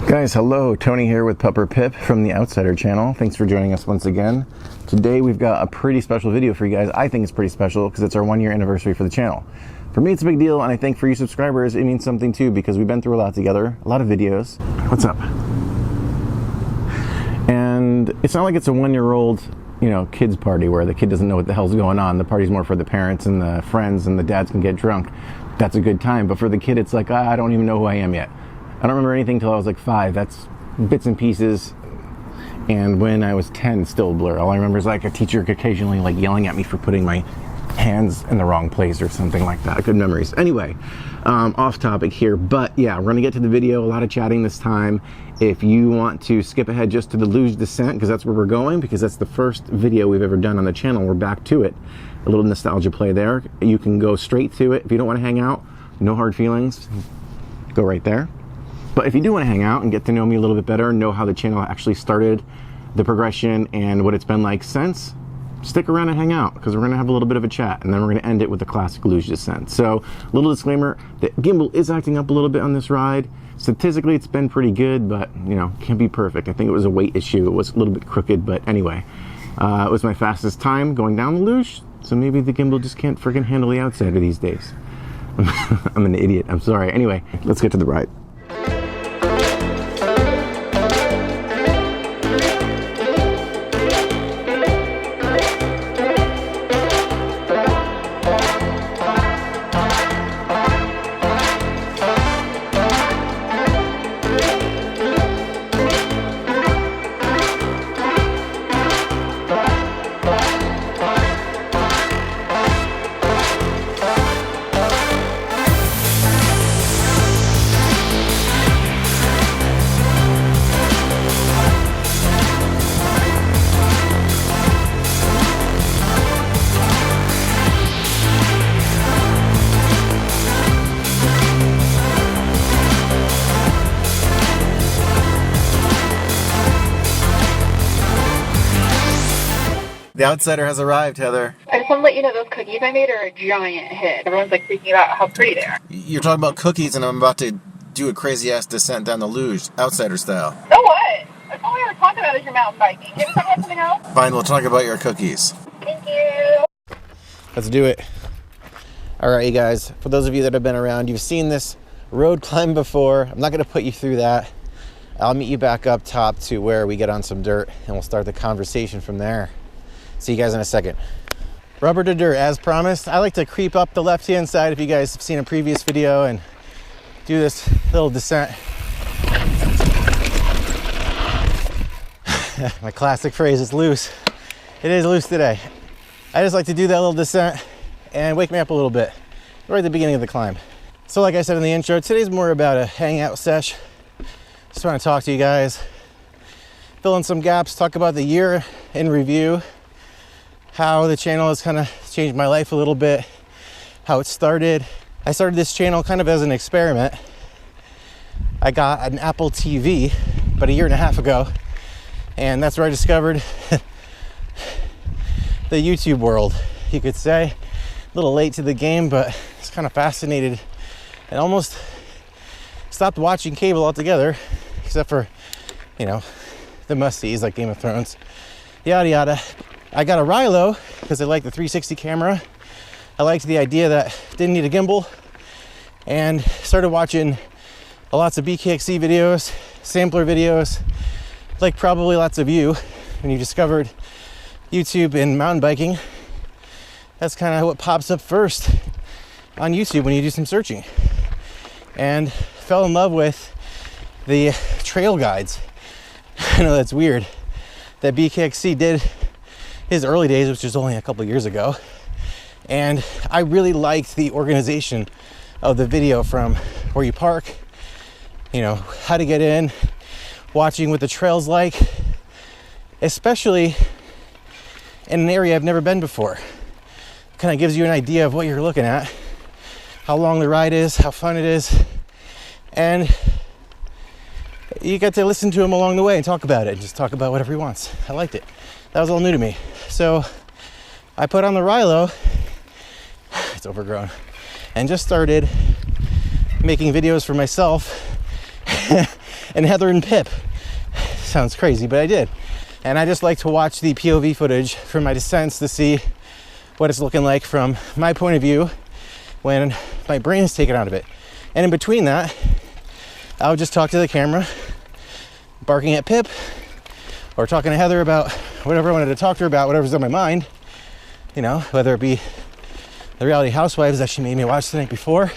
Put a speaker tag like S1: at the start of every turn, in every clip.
S1: Guys, hello, Tony here with Pupper Pip from the Outsider channel. Thanks for joining us once again. Today we've got a pretty special video for you guys. I think it's pretty special because it's our 1 year anniversary for the channel. For me it's a big deal, and I think for you subscribers it means something too, because we've been through a lot together, a lot of videos. What's up? And it's not like it's a 1-year-old, you know, kids party where the kid doesn't know what the hell's going on. The party's more for the parents and the friends, and the dads can get drunk. That's a good time. But for the kid, it's like, I don't even know who I am yet. I don't remember anything till I was like 5. That's bits and pieces. And when I was 10, still a blur. All I remember is like a teacher occasionally like yelling at me for putting my hands in the wrong place or something like that. Good memories. Anyway, off topic here, but yeah, we're gonna get to the video. A lot of chatting this time. If you want to skip ahead just to the Luge descent, because that's where we're going, because that's the first video we've ever done on the channel. We're back to it. A little nostalgia play there. You can go straight to it. If you don't want to hang out, no hard feelings, go right there. But if you do want to hang out and get to know me a little bit better, know how the channel actually started, the progression, and what it's been like since, stick around and hang out, because we're going to have a little bit of a chat, and then we're going to end it with the classic Luge descent. So, little disclaimer, the gimbal is acting up a little bit on this ride. Statistically, it's been pretty good, but, you know, can't be perfect. I think it was a weight issue. It was a little bit crooked, but anyway. It was my fastest time going down the Luge, so maybe the gimbal just can't freaking handle the Outsider these days. I'm an idiot. I'm sorry. Anyway, let's get to the ride.
S2: The Outsider has arrived, Heather.
S3: I just want to let you know those cookies I made are a giant hit. Everyone's like freaking out how pretty they are.
S2: You're talking about cookies, and I'm about to do a crazy-ass descent down the Luge, Outsider style.
S3: So what? That's all we ever talk about is your mountain biking. Can you talk about something else?
S2: Fine, we'll talk about your cookies.
S3: Thank you.
S1: Let's do it. All right, you guys, for those of you that have been around, you've seen this road climb before. I'm not going to put you through that. I'll meet you back up top to where we get on some dirt, and we'll start the conversation from there. See you guys in a second. Rubber to dirt, as promised. I like to creep up the left-hand side, if you guys have seen a previous video, and do this little descent. My classic phrase is loose. It is loose today. I just like to do that little descent and wake me up a little bit, right at the beginning of the climb. So like I said in the intro, today's more about a hangout sesh. Just want to talk to you guys, fill in some gaps, talk about the year in review, how the channel has kind of changed my life a little bit, how it started. I started this channel kind of as an experiment. I got an Apple TV about 1.5 years ago, and that's where I discovered the YouTube world, you could say. A little late to the game, but it's kind of fascinated, and almost stopped watching cable altogether, except for, you know, the must-sees like Game of Thrones, yada yada. I got a Rilo because I like the 360 camera. I liked the idea that didn't need a gimbal, and started watching lots of BKXC videos, sampler videos, like probably lots of you when you discovered YouTube and mountain biking. That's kind of what pops up first on YouTube when you do some searching, and fell in love with the trail guides. I know that's weird that BKXC did his early days, which was only a couple years ago, and I really liked the organization of the video, from where you park, you know, how to get in, watching what the trail's like, especially in an area I've never been before. Kind of gives you an idea of what you're looking at, how long the ride is, how fun it is, and you get to listen to him along the way and talk about it, and just talk about whatever he wants. I liked it. That was all new to me. So I put on the Rilo, it's overgrown, and just started making videos for myself and Heather and Pip. Sounds crazy, but I did. And I just like to watch the POV footage from my descents to see what it's looking like from my point of view when my brain is taken out of it. And in between that, I would just talk to the camera, barking at Pip, or talking to Heather about whatever I wanted to talk to her about, whatever's on my mind, you know, whether it be the Reality Housewives that she made me watch the night before,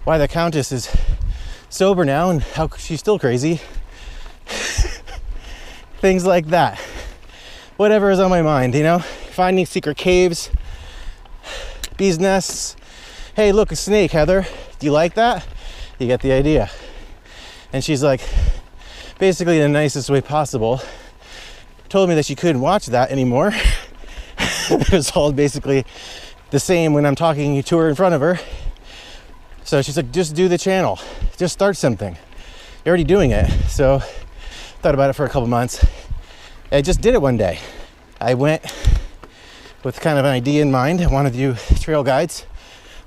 S1: why the Countess is sober now and how she's still crazy, things like that. Whatever is on my mind, you know, finding secret caves, bees' nests. Hey, look, a snake, Heather. Do you like that? You get the idea. And she's like, basically in the nicest way possible, told me that she couldn't watch that anymore. It was all basically the same when I'm talking to her in front of her. So she's like, just do the channel. Just start something. You're already doing it. So thought about it for a couple months. I just did it one day. I went with kind of an idea in mind. I wanted to do trail guides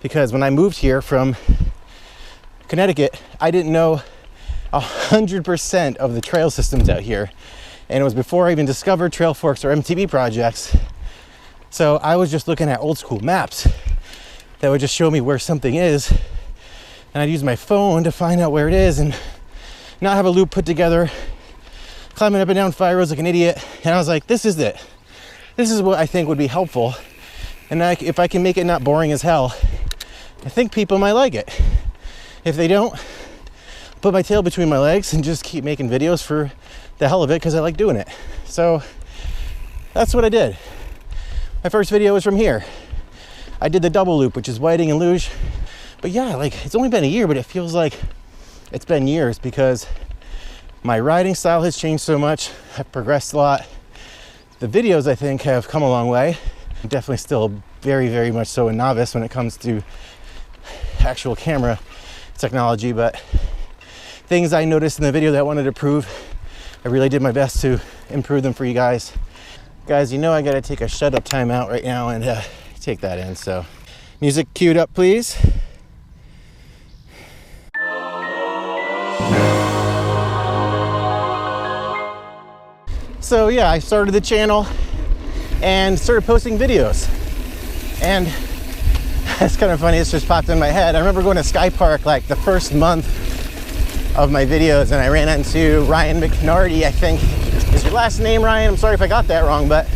S1: because when I moved here from Connecticut, I didn't know 100% of the trail systems out here. And it was before I even discovered Trail Forks or MTB projects. So I was just looking at old school maps that would just show me where something is. And I'd use my phone to find out where it is and not have a loop put together, climbing up and down fire roads like an idiot. And I was like, this is it. This is what I think would be helpful. And if I can make it not boring as hell, I think people might like it. If they don't, put my tail between my legs and just keep making videos for the hell of it because I like doing it. So that's what I did. My first video was from here. I did the double loop, which is Whiting and Luge. But yeah, like it's only been a year, but it feels like it's been years because my riding style has changed so much. I've progressed a lot. The videos, I think, have come a long way. I'm definitely still very, very much so a novice when it comes to actual camera technology, but things I noticed in the video that I wanted to prove, I really did my best to improve them for you guys. Guys, you know I gotta take a shut up time out right now and take that in, so. Music queued up, please. So yeah, I started the channel and started posting videos. And it's kind of funny, it's just popped in my head. I remember going to Sky Park like the first month of my videos and I ran into Ryan McNarty, I think is your last name, Ryan. I'm sorry if I got that wrong, but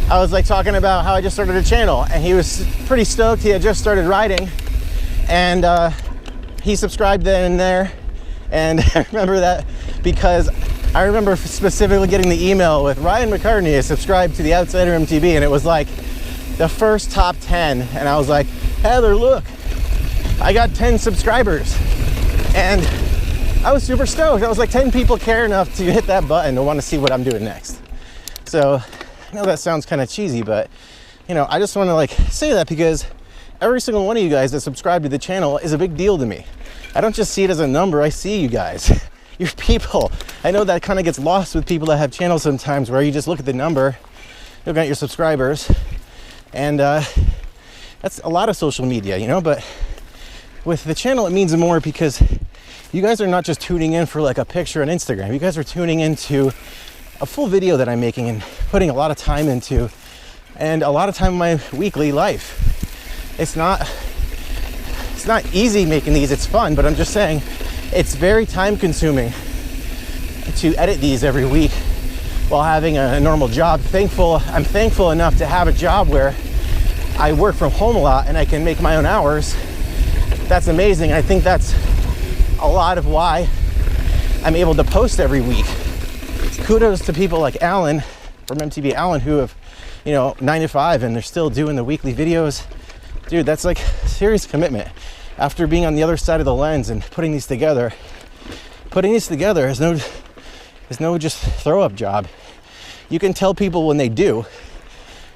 S1: I was like talking about how I just started a channel and he was pretty stoked. He had just started riding and he subscribed then and there. And I remember that because I remember specifically getting the email with Ryan McCartney is subscribed to the Outsider MTB and it was like the first top 10 and I was like, Heather, look, I got 10 subscribers. And I was super stoked. I was like, 10 people care enough to hit that button to want to see what I'm doing next. So I know that sounds kind of cheesy, but you know, I just want to like say that because every single one of you guys that subscribe to the channel is a big deal to me. I don't just see it as a number, I see you guys. You're people. I know that kind of gets lost with people that have channels sometimes where you just look at the number, look at your subscribers, and that's a lot of social media, you know, but with the channel it means more because you guys are not just tuning in for like a picture on Instagram. You guys are tuning into a full video that I'm making and putting a lot of time into and a lot of time in my weekly life. It's not easy making these, it's fun, but I'm just saying it's very time consuming to edit these every week while having a normal job. I'm thankful enough to have a job where I work from home a lot and I can make my own hours. That's amazing. I think that's a lot of why I'm able to post every week. Kudos to people like Alan from MTB Alan who have, you know, 9 to 5 and they're still doing the weekly videos. Dude, that's like serious commitment. After being on the other side of the lens and putting these together is no just throw up job. You can tell people when they do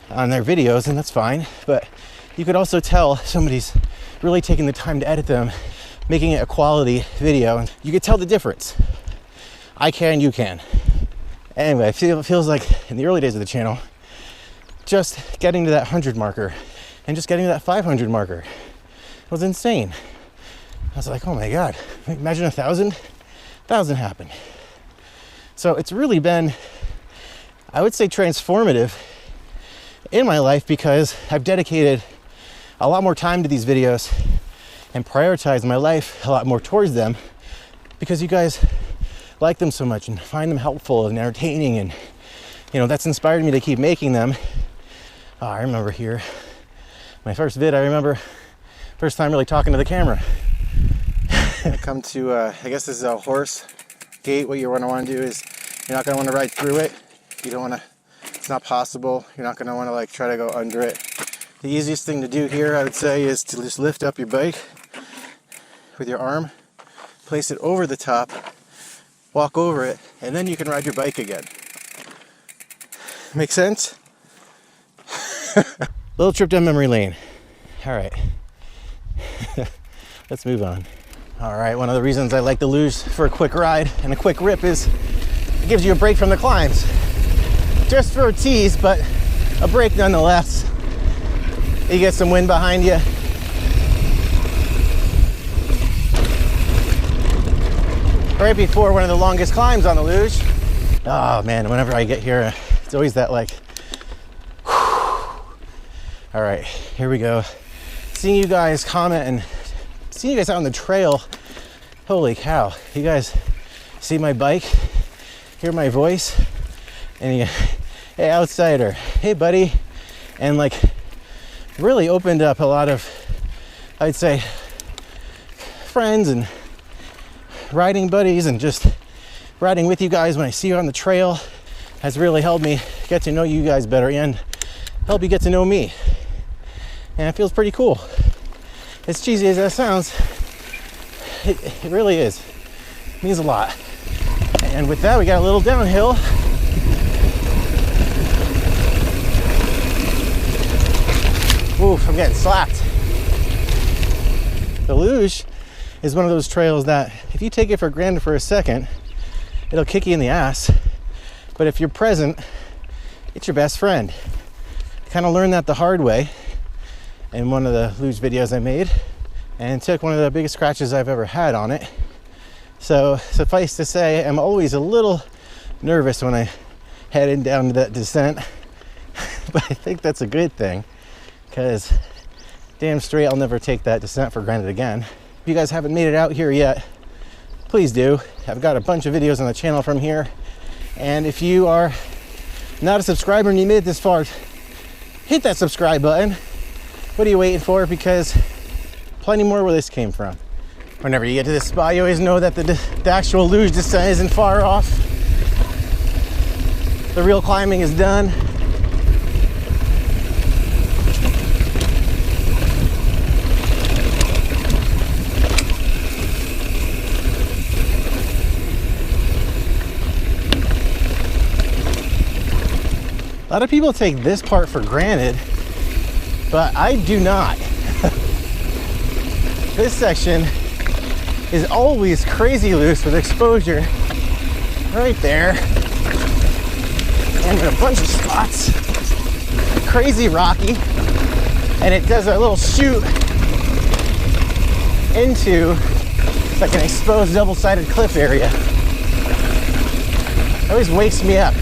S1: on their videos and that's fine, but you could also tell somebody's really taking the time to edit them, making it a quality video, and you could tell the difference. I can, you can. Anyway, it feels like in the early days of the channel, just getting to that 100 marker and just getting to that 500 marker was insane. I was like, oh my God, imagine 1,000. That doesn't happen. So it's really been, I would say, transformative in my life because I've dedicated a lot more time to these videos and prioritized my life a lot more towards them because you guys like them so much and find them helpful and entertaining, and you know, that's inspired me to keep making them. Oh, I remember here, my first vid, I remember first time really talking to the camera. I come to, I guess this is a horse gate. What you're going to want to do is you're not going to want to ride through it. You don't want to, it's not possible. You're not going to want to like try to go under it. The easiest thing to do here, I would say, is to just lift up your bike with your arm, place it over the top, walk over it, and then you can ride your bike again. Make sense? Little trip down memory lane. All right. Let's move on. All right, one of the reasons I like the Luge for a quick ride and a quick rip is it gives you a break from the climbs. Just for a tease, but a break nonetheless. You get some wind behind you. Right before one of the longest climbs on the Luge. Oh man, whenever I get here, it's always that like, whew. All right, here we go. Seeing you guys comment and seeing you guys out on the trail, holy cow. You guys see my bike, hear my voice, and you, hey Outsider, hey buddy, and like really opened up a lot of, I'd say, friends and riding buddies, and just riding with you guys when I see you on the trail has really helped me get to know you guys better and help you get to know me. And it feels pretty cool. As cheesy as that sounds, it really is. It means a lot. And with that, we got a little downhill. Oof, I'm getting slapped. The Luge is one of those trails that if you take it for granted for a second, it'll kick you in the ass. But if you're present, it's your best friend. I kind of learned that the hard way in one of the Luge videos I made, and took one of the biggest scratches I've ever had on it. So suffice to say, I'm always a little nervous when I head in down to that descent, but I think that's a good thing because damn straight I'll never take that descent for granted again. If you guys haven't made it out here yet, please do. I've got a bunch of videos on the channel from here, and if you are not a subscriber and you made it this far, hit that subscribe button. What are you waiting for? Because plenty more where this came from. Whenever you get to this spot, you always know that the actual Luge descent isn't far off. The real climbing is done. A lot of people take this part for granted, but I do not. This section is always crazy loose with exposure right there, and in a bunch of spots, crazy rocky, and it does a little shoot into like an exposed double-sided cliff area. It always wakes me up.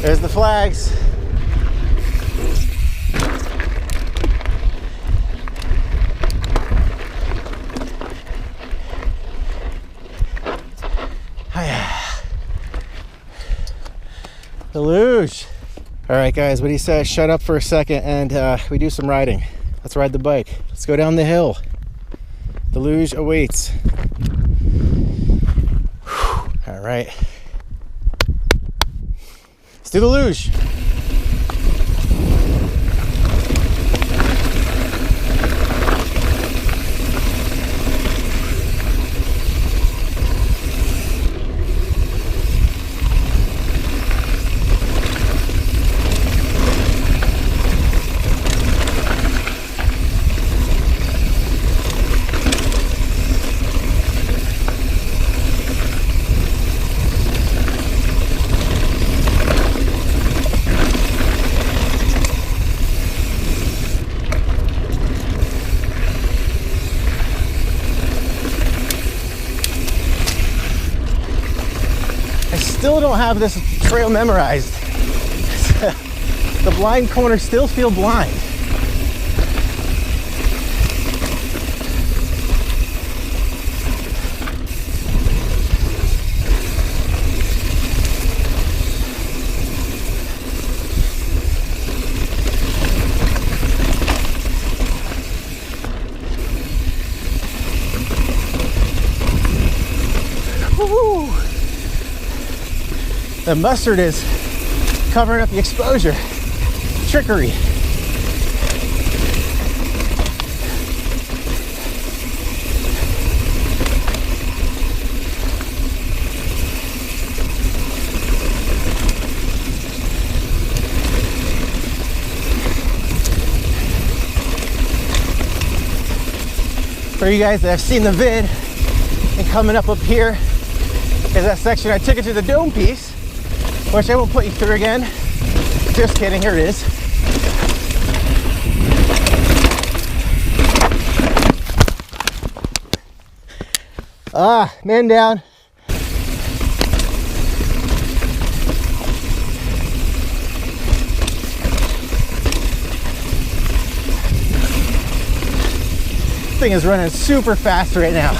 S1: There's the flags. The Luge. All right, guys, what do you say? Shut up for a second and we do some riding. Let's ride the bike. Let's go down the hill. The Luge awaits. Whew. All right. Let's do the Luge. don't have this trail memorized. The blind corners still feel blind. Woo! The mustard is covering up the exposure. Trickery. For you guys that have seen the vid, and coming up here is that section I took it to the dome piece, which I won't put you through again. Just kidding, here it is. Man down. Thing is running super fast right now.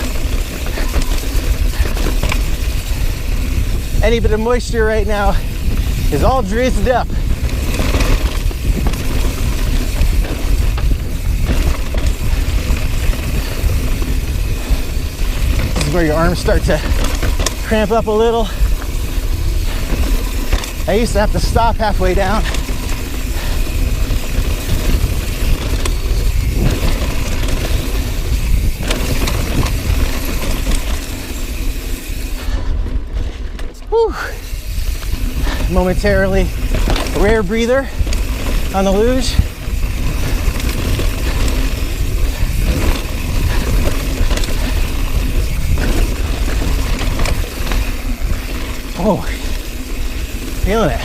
S1: Any bit of moisture right now is all drizzled up. This is where your arms start to cramp up a little. I used to have to stop halfway down. Whew. Momentarily rare breather on the luge. Oh, feeling it.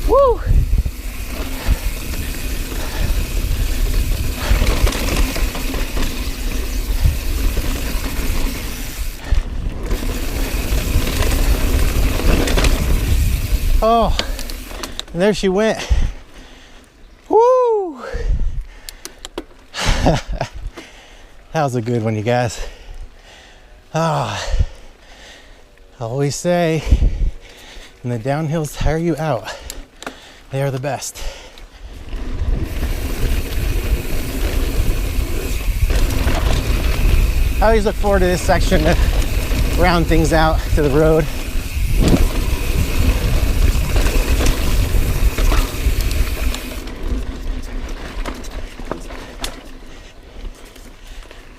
S1: Woo! Oh, and there she went. Woo! That was a good one, you guys. I always say, when the downhills tire you out, they are the best. I always look forward to this section to round things out to the road.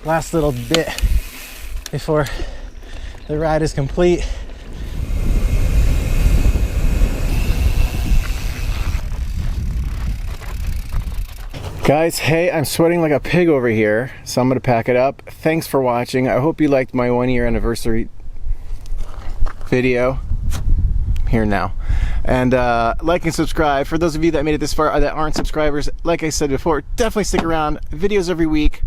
S1: Last little bit before the ride is complete. Guys, hey, I'm sweating like a pig over here, so I'm gonna pack it up. Thanks for watching. I hope you liked my 1-year anniversary video. I'm here now. And like and subscribe. For those of you that made it this far that aren't subscribers, like I said before, definitely stick around. Videos every week.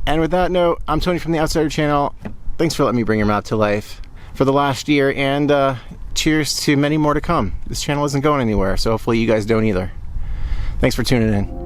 S1: And with that note, I'm Tony from the Outsider channel. Thanks for letting me bring your mouth to life for the last year, and cheers to many more to come. This channel isn't going anywhere, so hopefully you guys don't either. Thanks for tuning in.